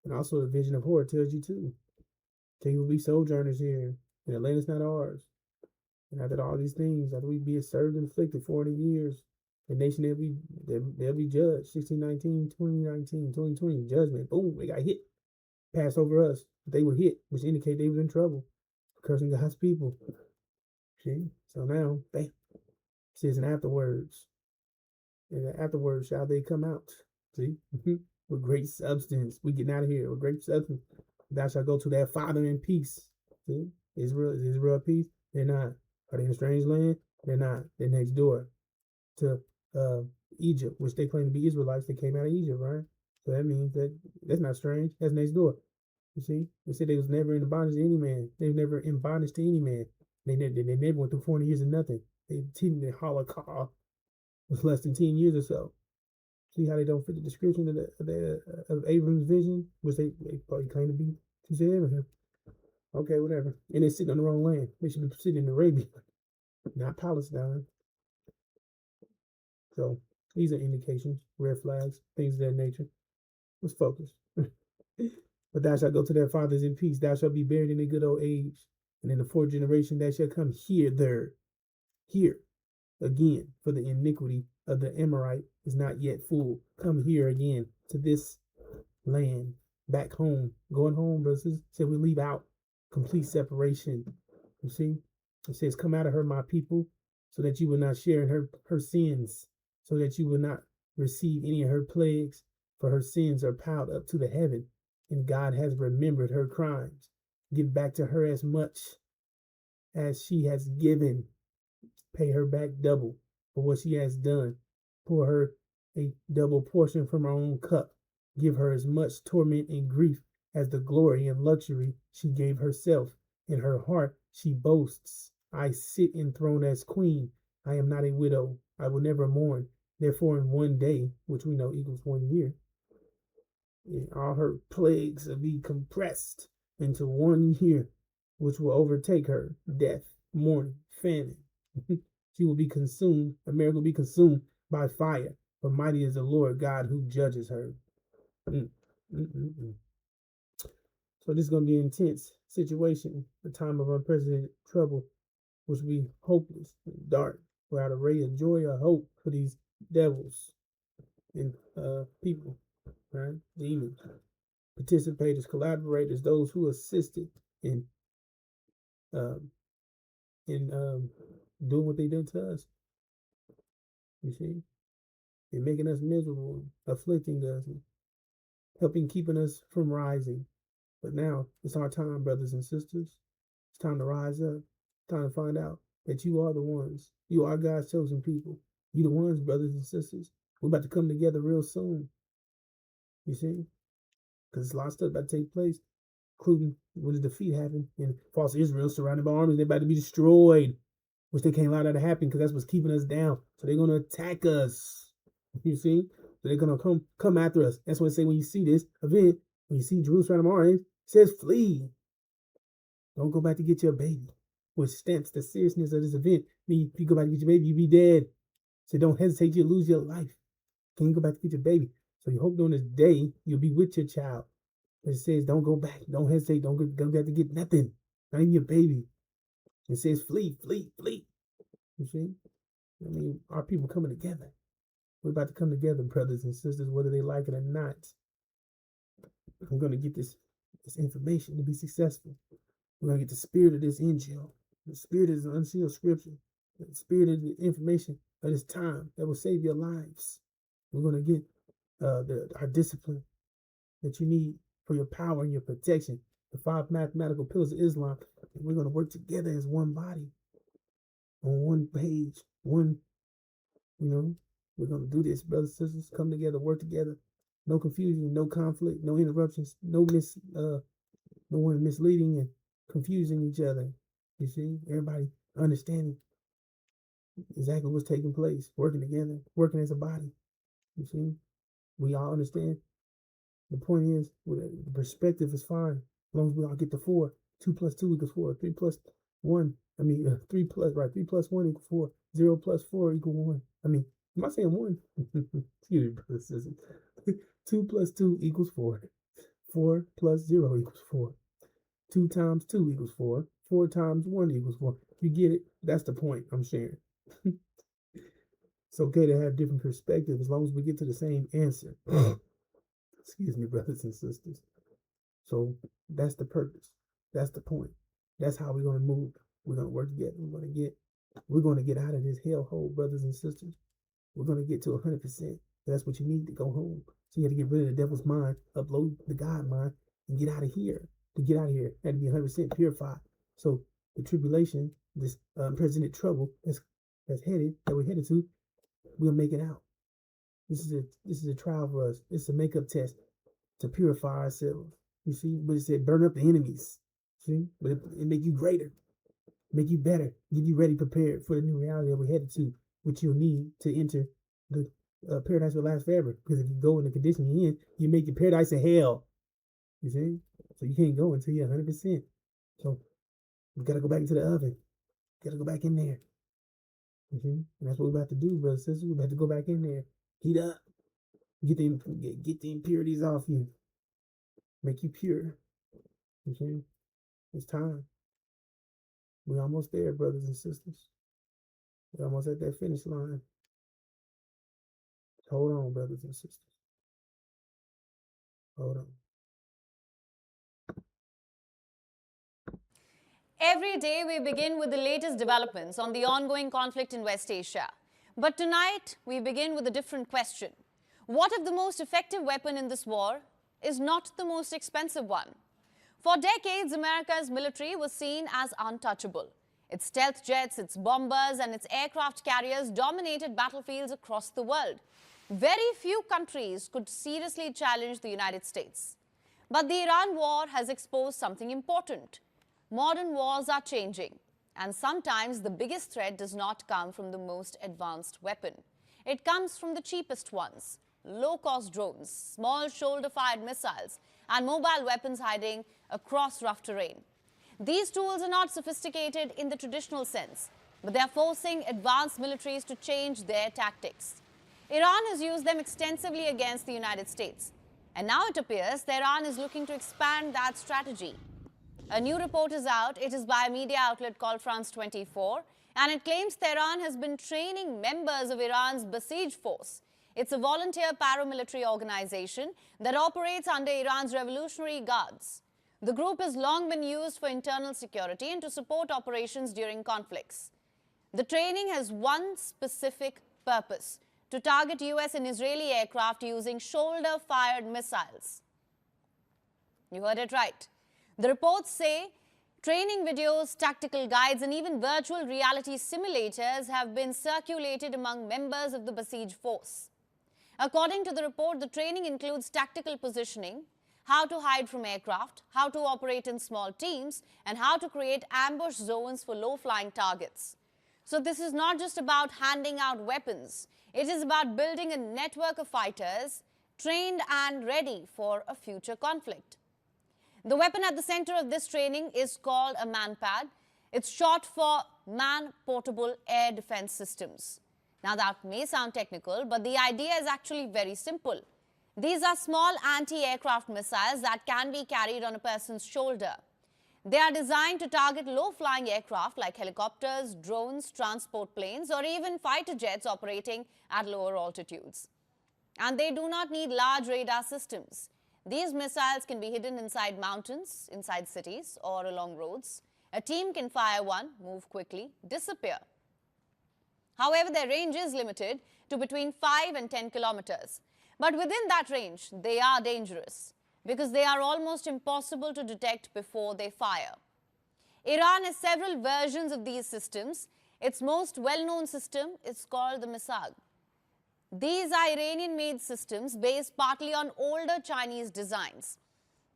and also the vision of horror tells you too. They will be sojourners here, and the land is not ours. And after all these things, after we be served and afflicted 40 years, the nation they'll be judged. 1619, 2019, 2020, judgment. Boom, they got hit. Passed over us. They were hit, which indicate they were in trouble. Cursing God's people. See? So now, bam. It says, and afterwards shall they come out. See? With great substance. We getting out of here with great substance. Thou shalt go to their father in peace. See? Is Israel at peace? They're not. Are they in a strange land? They're not. They're next door to Egypt, which they claim to be Israelites. They came out of Egypt, right? So that means that's not strange. That's next door. You see? They said they was never in bondage to any man. They were never in bondage to any man. They never went through 40 years of nothing. The Holocaust was less than 10 years or so. See how they don't fit the description of Abram's vision, which they probably claim to be to Abraham. Okay, whatever. And they're sitting on the wrong land. They should be sitting in Arabia, not Palestine. So these are indications, red flags, things of that nature. Let's focus. But thou shalt go to their fathers in peace. Thou shalt be buried in a good old age. And in the fourth generation thou shalt come here again. For the iniquity of the Amorite is not yet full. Come here again to this land. Back home. Going home, brothers. So we leave out complete separation. You see? It says, come out of her, my people, so that you will not share in her sins, so that you will not receive any of her plagues, for her sins are piled up to the heaven, and God has remembered her crimes. Give back to her as much as she has given. Pay her back double for what she has done. Pour her a double portion from her own cup. Give her as much torment and grief as the glory and luxury she gave herself. In her heart she boasts, I sit enthroned as queen. I am not a widow. I will never mourn. Therefore, in one day, which we know equals 1 year, all her plagues will be compressed into 1 year, which will overtake her death, mourning, famine. She will be consumed, America will be consumed by fire. But mighty is the Lord God who judges her. Mm, mm, mm, mm. So this is going to be an intense situation, a time of unprecedented trouble, which will be hopeless and dark, without a ray of joy or hope for these devils and people, right? Demons, participators, collaborators, those who assisted in um, doing what they did to us. You see, and making us miserable, afflicting us, and helping keeping us from rising. But now it's our time, brothers and sisters. It's time to rise up. It's time to find out that you are the ones. You are God's chosen people. You the ones, brothers and sisters. We're about to come together real soon. You see? Because a lot of stuff about to take place, including when the defeat happened and false Israel surrounded by armies. They're about to be destroyed, which they can't allow that to happen because that's what's keeping us down. So they're going to attack us. You see? So they're going to come after us. That's what I say when you see this event, when you see Jerusalem surrounded by armies, it says flee. Don't go back to get your baby, which stamps the seriousness of this event. I mean, if you go back to get your baby, you'll be dead. So don't hesitate, you'll lose your life. Can you go back to get your baby? So you hope during this day you'll be with your child. It says, don't go back. Don't hesitate. Don't go back to get nothing. Not even your baby. It says, flee, flee, flee. You see? I mean, our people coming together. We're about to come together, brothers and sisters, whether they like it or not. I'm going to get this information to be successful. We're going to get the spirit of this Injil, the spirit of the unsealed scripture, the spirit of the information of this time that will save your lives. We're going to get our discipline that you need for your power and your protection, the 5 mathematical pillars of Islam. And we're going to work together as one body, on one page, we're going to do this, brothers and sisters. Come together, work together. No confusion, no conflict, no interruptions, no one misleading and confusing each other. You see, everybody understanding exactly what's taking place, working together, working as a body. You see, we all understand. The point is, the perspective is fine as long as we all get the 4. 2 plus 2 equals 4. 3 plus 1. 3 plus 1 equals 4. 0 plus 4 equals 1. Am I saying 1? Excuse me, brothers and sisters. 2 plus 2 equals 4. 4 plus 0 equals 4. 2 times 2 equals 4. 4 times 1 equals 4. You get it? That's the point I'm sharing. It's okay to have different perspectives as long as we get to the same answer. Excuse me, brothers and sisters. So that's the purpose. That's the point. That's how we're going to move. We're going to work together. We're going to get out of this hellhole, brothers and sisters. We're going to get to 100%. That's what you need to go home. So you have to get rid of the devil's mind, upload the God mind, and get out of here. To get out of here, had to be 100% purified. So the tribulation, this unprecedented trouble that we're headed to, we'll make it out. This is a trial for us. It's a makeup test to purify ourselves. You see, but it said burn up the enemies. See, but it make you greater, make you better, get you ready, prepared for the new reality that we're headed to, which you'll need to enter the paradise will last forever. Because if you go in the condition you're in, you make the paradise a hell. You see, so you can't go until you're 100%. So we gotta go back into the oven. Gotta go back in there. You see, and that's what we're about to do, brothers and sisters. We're about to go back in there. Heat up. Get the impurities off you. Make you pure. You see? It's time. We're almost there, brothers and sisters. We're almost at that finish line. Hold on, brothers and sisters. Hold on. Every day we begin with the latest developments on the ongoing conflict in West Asia. But tonight we begin with a different question. What if the most effective weapon in this war is not the most expensive one? For decades, America's military was seen as untouchable. Its stealth jets, its bombers, and its aircraft carriers dominated battlefields across the world. Very few countries could seriously challenge the United States. But the Iran war has exposed something important. Modern wars are changing, and sometimes the biggest threat does not come from the most advanced weapon. it comes from the cheapest ones: low-cost drones, small shoulder-fired missiles, and mobile weapons hiding across rough terrain. These tools are not sophisticated in the traditional sense, but they are forcing advanced militaries to change their tactics. Iran has used them extensively against the United States, and now it appears Tehran is looking to expand that strategy. A new report is out. It is by a media outlet called France 24, and it claims Tehran has been training members of Iran's Basij Force. It's a volunteer paramilitary organization that operates under Iran's Revolutionary Guards. The group has long been used for internal security and to support operations during conflicts. The training has one specific purpose: to target US and Israeli aircraft using shoulder-fired missiles. You heard it right. The reports say training videos, tactical guides, and even virtual reality simulators have been circulated among members of the Basij Force. According to the report, the training includes tactical positioning, how to hide from aircraft, how to operate in small teams, and how to create ambush zones for low-flying targets. So this is not just about handing out weapons. It is about building a network of fighters trained and ready for a future conflict. The weapon at the center of this training is called a MANPAD. It's short for Man-Portable Air Defense Systems. Now that may sound technical, but the idea is actually very simple. These are small anti-aircraft missiles that can be carried on a person's shoulder. They are designed to target low-flying aircraft like helicopters, drones, transport planes, or even fighter jets operating at lower altitudes. And they do not need large radar systems. These missiles can be hidden inside mountains, inside cities, or along roads. A team can fire one, move quickly, disappear. However, their range is limited to between 5 and 10 kilometers. But within that range, they are dangerous because they are almost impossible to detect before they fire. Iran has several versions of these systems. Its most well-known system is called the Misag. These are Iranian-made systems based partly on older Chinese designs.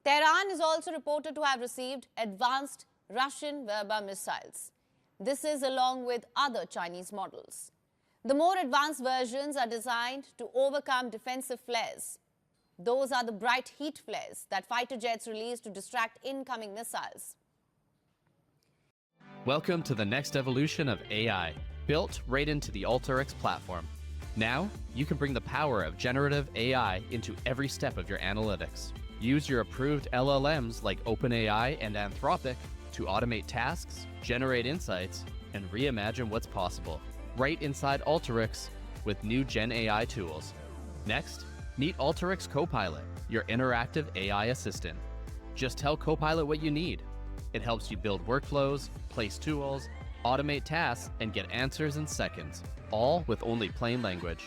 Tehran is also reported to have received advanced Russian Verba missiles. This is along with other Chinese models. The more advanced versions are designed to overcome defensive flares. Those are the bright heat flares that fighter jets release to distract incoming missiles. Welcome to the next evolution of AI, built right into the Alteryx platform. Now, you can bring the power of generative AI into every step of your analytics. Use your approved LLMs like OpenAI and Anthropic to automate tasks, generate insights, and reimagine what's possible, right inside Alteryx with new Gen AI tools. Next, meet Alteryx Copilot, your interactive AI assistant. Just tell Copilot what you need. It helps you build workflows, place tools, automate tasks, and get answers in seconds, all with only plain language.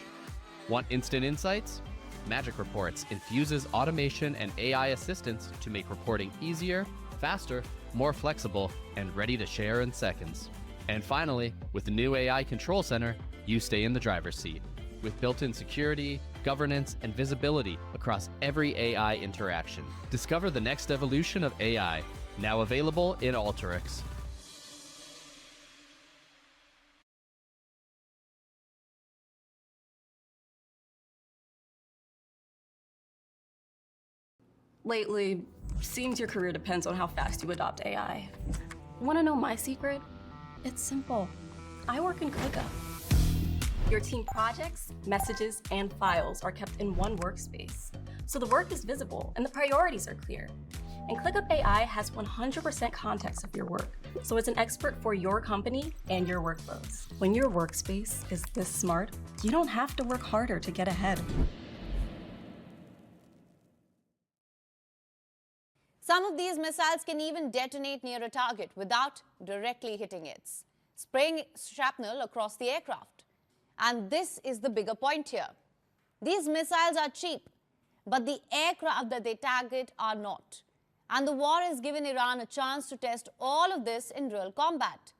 Want instant insights? Magic Reports infuses automation and AI assistance to make reporting easier, faster, more flexible, and ready to share in seconds. And finally, with the new AI Control Center, you stay in the driver's seat. With built-in security, governance, and visibility across every AI interaction. Discover the next evolution of AI, now available in Alteryx. Lately, seems your career depends on how fast you adopt AI. Want to know my secret? It's simple. I work in ClickUp. Your team projects, messages, and files are kept in one workspace, so the work is visible and the priorities are clear. And ClickUp AI has 100% context of your work, so it's an expert for your company and your workflows. When your workspace is this smart, you don't have to work harder to get ahead. Some of these missiles can even detonate near a target without directly hitting it, spraying shrapnel across the aircraft. And this is the bigger point here. These missiles are cheap, but the aircraft that they target are not. And the war has given Iran a chance to test all of this in real combat.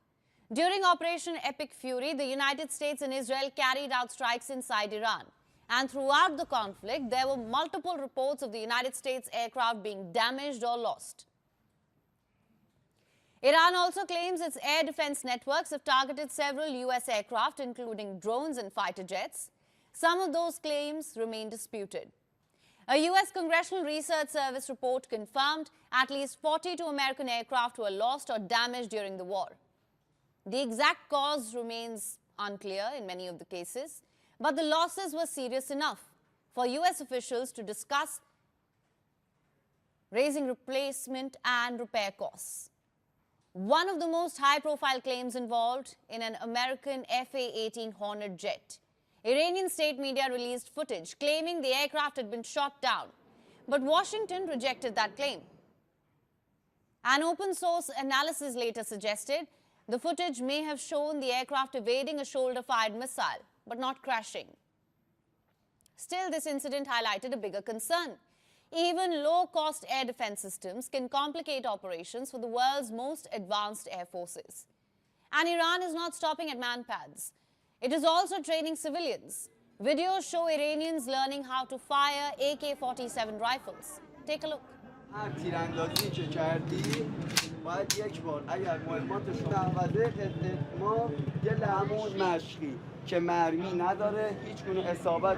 During Operation Epic Fury, the United States and Israel carried out strikes inside Iran. And throughout the conflict, there were multiple reports of the United States aircraft being damaged or lost. Iran also claims its air defense networks have targeted several US aircraft, including drones and fighter jets. some of those claims remain disputed. A U.S. Congressional Research Service report confirmed at least 42 American aircraft were lost or damaged during the war. The exact cause remains unclear in many of the cases, but the losses were serious enough for U.S. officials to discuss raising replacement and repair costs. One of the most high-profile claims involved in an American FA-18 Hornet jet. Iranian state media released footage claiming the aircraft had been shot down, but Washington rejected that claim. An open-source analysis later suggested the footage may have shown the aircraft evading a shoulder-fired missile, but not crashing. Still, this incident highlighted a bigger concern. Even low-cost air defense systems can complicate operations for the world's most advanced air forces. And Iran is not stopping at manpads. It is also training civilians. Videos show Iranians learning how to fire AK-47 rifles. Take a look. هر تیراندازی که کردی باید یک بار اگر مهماتش نوازه ما یه لحمون مشقی که مرمی نداره هیچ گونه اصابت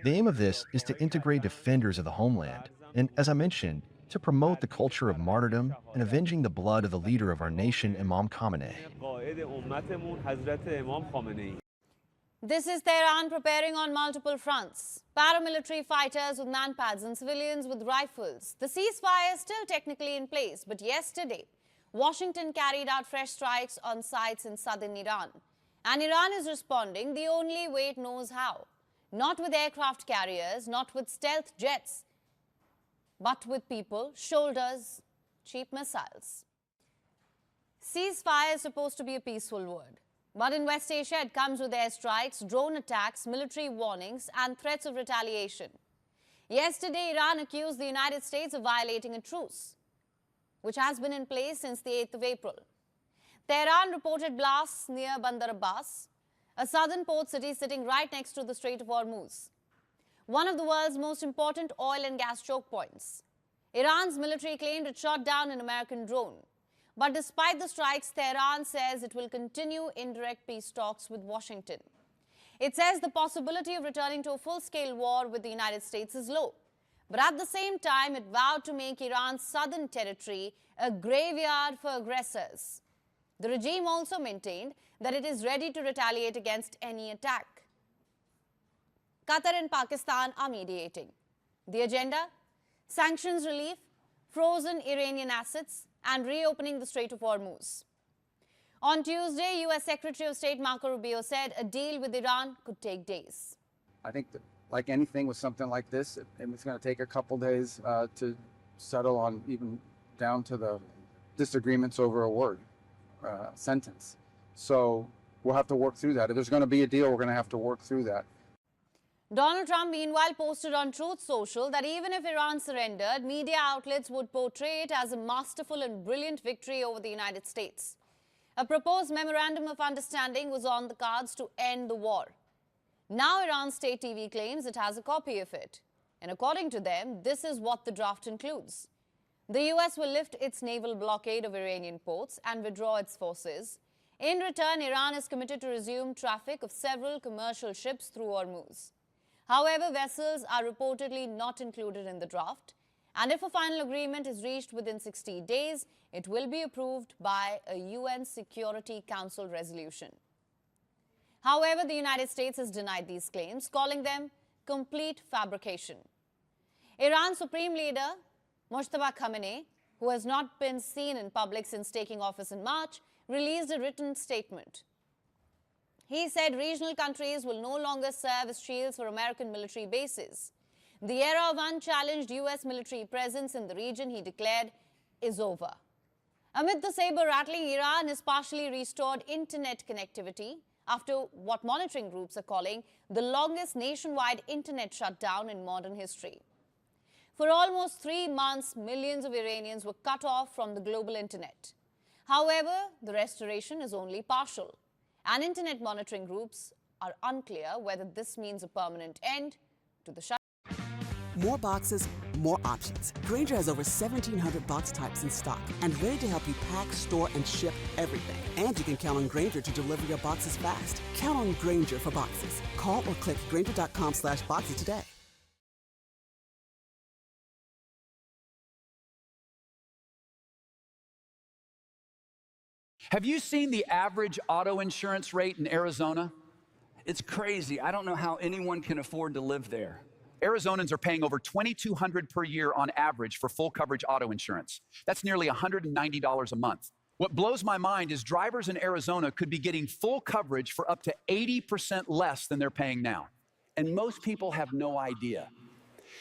The aim of this is to integrate defenders of the homeland, and as I mentioned, to promote the culture of martyrdom and avenging the blood of the leader of our nation, Imam Khamenei. This is Tehran preparing on multiple fronts. Paramilitary fighters with manpads and civilians with rifles. The ceasefire is still technically in place, but yesterday, Washington carried out fresh strikes on sites in southern Iran. And Iran is responding the only way it knows how. Not with aircraft carriers, not with stealth jets, but with people, shoulders, cheap missiles. Ceasefire is supposed to be a peaceful word. But in West Asia, it comes with airstrikes, drone attacks, military warnings, and threats of retaliation. Yesterday, Iran accused the United States of violating a truce, which has been in place since the 8th of April. Tehran reported blasts near Bandar Abbas, a southern port city sitting right next to the Strait of Hormuz, one of the world's most important oil and gas choke points. Iran's military claimed it shot down an American drone. But despite the strikes, Tehran says it will continue indirect peace talks with Washington. It says the possibility of returning to a full-scale war with the United States is low. But at the same time, it vowed to make Iran's southern territory a graveyard for aggressors. The regime also maintained that it is ready to retaliate against any attack. Qatar and Pakistan are mediating. The agenda? Sanctions relief, frozen Iranian assets, and reopening the Strait of Hormuz. On Tuesday, U.S. Secretary of State Marco Rubio said a deal with Iran could take days. I think that, like anything with something like this, it's going to take a couple days to settle on, even down to the disagreements over a word, sentence. So we'll have to work through that. If there's going to be a deal, we're going to have to work through that. Donald Trump, meanwhile, posted on Truth Social that even if Iran surrendered, media outlets would portray it as a masterful and brilliant victory over the United States. A proposed memorandum of understanding was on the cards to end the war. Now Iran's state TV claims it has a copy of it. And according to them, this is what the draft includes. The U.S. will lift its naval blockade of Iranian ports and withdraw its forces. In return, Iran is committed to resume traffic of several commercial ships through Hormuz. However, vessels are reportedly not included in the draft, and if a final agreement is reached within 60 days, it will be approved by a UN Security Council resolution. However, the United States has denied these claims, calling them complete fabrication. Iran's Supreme Leader, Mojtaba Khamenei, who has not been seen in public since taking office in March, released a written statement. He said regional countries will no longer serve as shields for American military bases. The era of unchallenged U.S. military presence in the region, he declared, is over. Amid the saber-rattling, Iran has partially restored internet connectivity after what monitoring groups are calling the longest nationwide internet shutdown in modern history. For almost 3 months, millions of Iranians were cut off from the global internet. However, the restoration is only partial. and internet monitoring groups are unclear whether this means a permanent end to the shutdown. More boxes, more options. Grainger has over 1,700 box types in stock and ready to help you pack, store, and ship everything. And you can count on Grainger to deliver your boxes fast. Count on Grainger for boxes. Call or click Grainger.com/boxes today. Have you seen the average auto insurance rate in Arizona? It's crazy. I don't know how anyone can afford to live there. Arizonans are paying over $2,200 per year on average for full coverage auto insurance. That's nearly $190 a month. What blows my mind is drivers in Arizona could be getting full coverage for up to 80% less than they're paying now. And most people have no idea.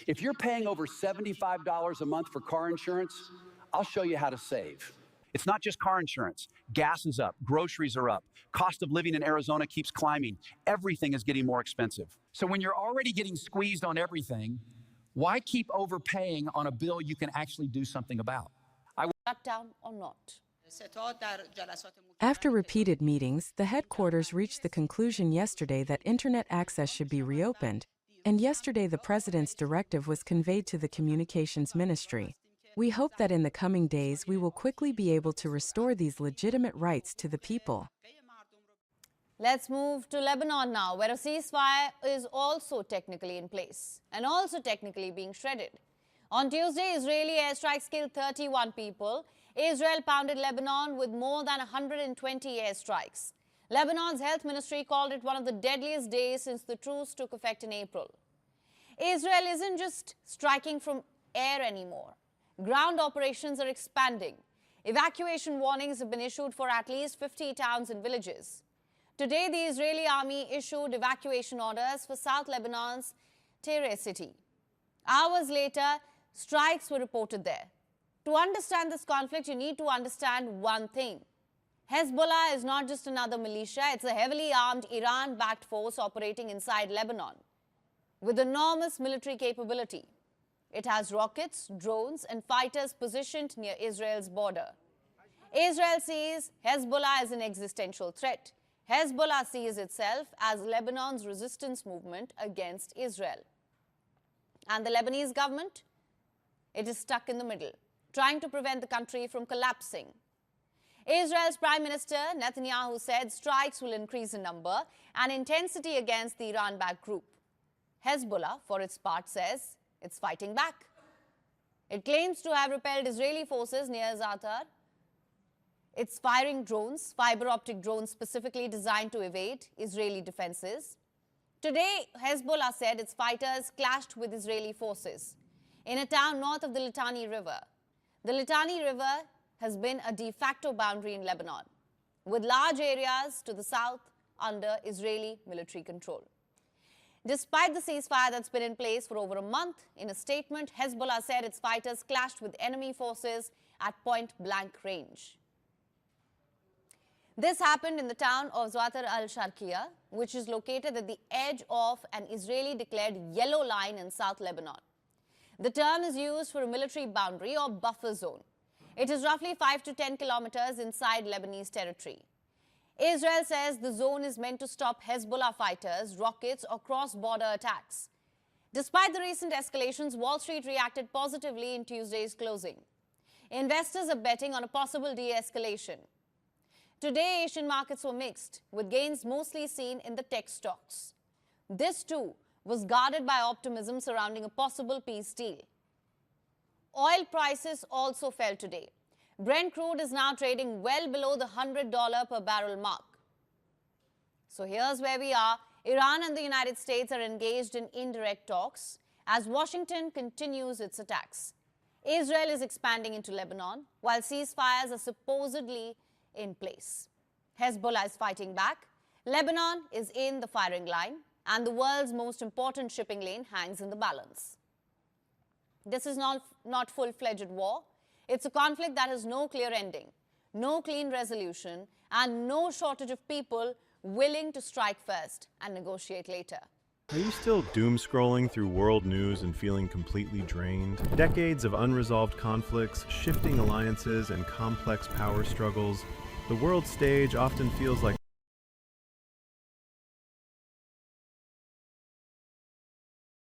If you're paying over $75 a month for car insurance, I'll show you how to save. It's not just car insurance. Gas is up, groceries are up, cost of living in Arizona keeps climbing. Everything is getting more expensive. So when you're already getting squeezed on everything, why keep overpaying on a bill you can actually do something about? Shutdown or not? After repeated meetings, the headquarters reached the conclusion yesterday that internet access should be reopened, and yesterday the president's directive was conveyed to the communications ministry. We hope that in the coming days we will quickly be able to restore these legitimate rights to the people. Let's move to Lebanon now, where a ceasefire is also technically in place and also technically being shredded. On Tuesday, Israeli airstrikes killed 31 people. Israel pounded Lebanon with more than 120 airstrikes. Lebanon's health ministry called it one of the deadliest days since the truce took effect in April. Israel isn't just striking from air anymore. Ground operations are expanding. Evacuation warnings have been issued for at least 50 towns and villages. Today, the Israeli army issued evacuation orders for South Lebanon's Tyre city. Hours later, strikes were reported there. To understand this conflict, you need to understand one thing. Hezbollah is not just another militia, it's a heavily armed Iran-backed force operating inside Lebanon with enormous military capability. It has rockets, drones, and fighters positioned near Israel's border. Israel sees Hezbollah as an existential threat. Hezbollah sees itself as Lebanon's resistance movement against Israel. And the Lebanese government? It is stuck in the middle, trying to prevent the country from collapsing. Israel's Prime Minister Netanyahu said strikes will increase in number and intensity against the Iran-backed group. Hezbollah, for its part, says it's fighting back. It claims to have repelled Israeli forces near Zatar. It's firing drones, fiber optic drones specifically designed to evade Israeli defenses. Today, Hezbollah said its fighters clashed with Israeli forces in a town north of the Litani River. The Litani River has been a de facto boundary in Lebanon, with large areas to the south under Israeli military control. Despite the ceasefire that's been in place for over a month, in a statement, Hezbollah said its fighters clashed with enemy forces at point-blank range. This happened in the town of Zatar al-Sharqiya, which is located at the edge of an Israeli-declared yellow line in South Lebanon. The term is used for a military boundary or buffer zone. It is roughly 5 to 10 kilometers inside Lebanese territory. Israel says the zone is meant to stop Hezbollah fighters, rockets, or cross-border attacks. Despite the recent escalations, Wall Street reacted positively in Tuesday's closing. Investors are betting on a possible de-escalation. Today, Asian markets were mixed, with gains mostly seen in the tech stocks. This, too, was guarded by optimism surrounding a possible peace deal. Oil prices also fell today. Brent crude is now trading well below the $100 per barrel mark. So here's where we are. Iran and the United States are engaged in indirect talks as Washington continues its attacks. Israel is expanding into Lebanon, while ceasefires are supposedly in place. Hezbollah is fighting back. Lebanon is in the firing line, and the world's most important shipping lane hangs in the balance. This is not full-fledged war. It's a conflict that has no clear ending, no clean resolution, and no shortage of people willing to strike first and negotiate later. Are you still doom-scrolling through world news and feeling completely drained? Decades of unresolved conflicts, shifting alliances, and complex power struggles. The world stage often feels like